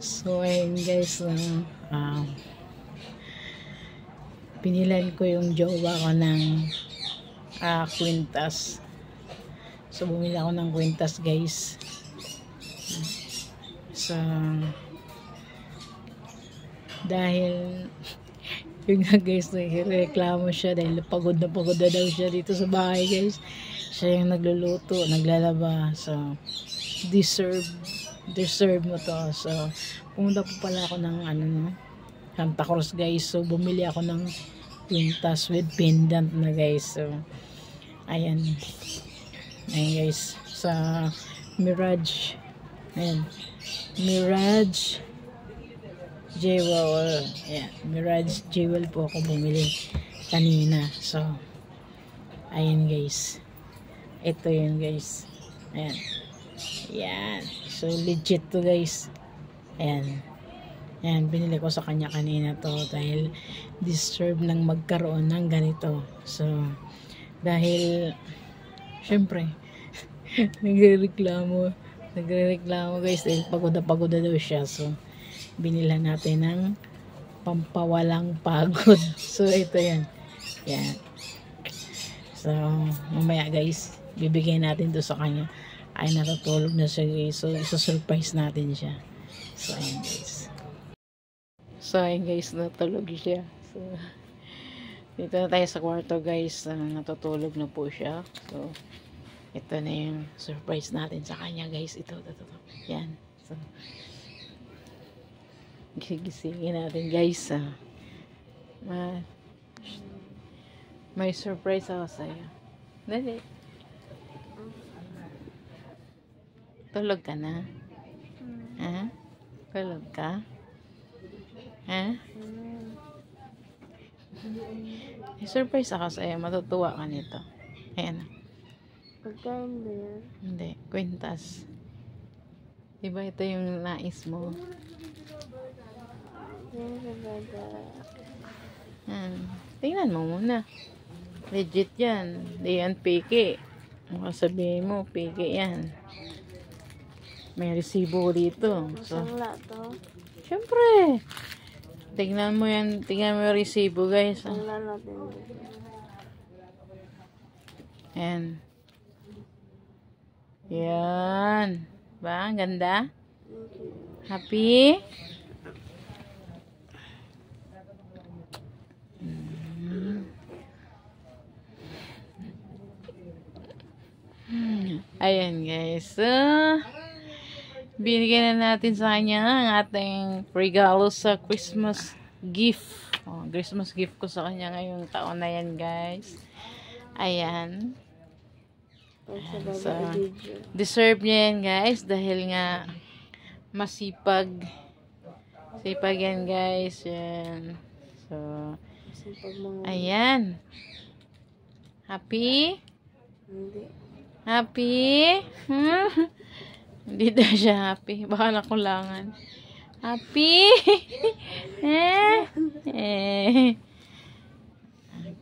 So ayun guys, pinilan ko yung jowa ko ng kwintas. So bumili ako ng kwintas guys. So dahil yun nga guys, reklamo siya dahil pagod na daw siya dito sa bahay guys. Siya yung nagluluto, naglalaba. So deserve mo to. So pumunta po pala ako ng Santa Cruz guys. So bumili ako ng kwintas with pendant na guys. So ayan guys, sa Mirage, ayan, Mirage Jewel, ayan, Mirage Jewel po ako bumili kanina. So ayan guys, ito yun guys, ayan, so legit to guys. Ayan, binili ko sa kanya kanina to dahil deserve ng magkaroon ng ganito. So dahil syempre nagrereklamo guys dahil pagod na daw siya. So binilhan natin ng pampawalang pagod. So ito yan. So mamaya guys, bibigyan natin to sa kanya. Ay natutulog na siya guys. So isa-surprise natin siya. So ayun guys, natulog siya. So dito na tayo sa kwarto guys. Natutulog na po siya. So ito na yung surprise natin sa kanya guys. Ito. Yan. So gigisingin natin guys. May surprise ako sa'yo. Dali. Tulog ka na? Ha? Tulog ka? Ha? May surprise ako sa'yo. Matutuwa ka nito. Ayan. Pagkain ba yan? Hindi. Kwintas. Diba ito yung nais mo? Tingnan mo muna. Legit yan. Di yan peke. Sabihin mo, peke yan. May resibo dito. So, masangla to. syempre. Tingnan mo yan. Tingnan mo yung resibo guys. Masangla natin. Yan. Ba? Ang ganda? Happy? Ayan guys. Binigyan na natin sa kanya ang ating regalo sa Christmas gift. Christmas gift ko sa kanya ngayong taon na yan guys. Ayan. So, deserve niya yan guys dahil nga masipag yan guys. Yan. So ayan. Happy? Hindi. Happy? Hindi daw siya happy. Baka nakulangan. Happy?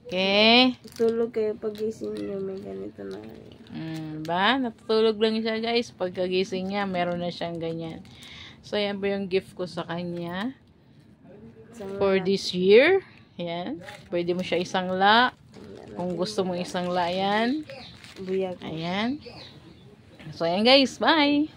Okay. Tulog kayo pagising niyo, may ganito na kayo. Ba? Natutulog lang siya guys. Pagkagising niya, meron na siyang ganyan. So, yan po yung gift ko sa kanya. For this year. Yan. Pwede mo siya isangla. Kung gusto mo isangla yan. Buyag. Ayan. So, ayan guys. Bye!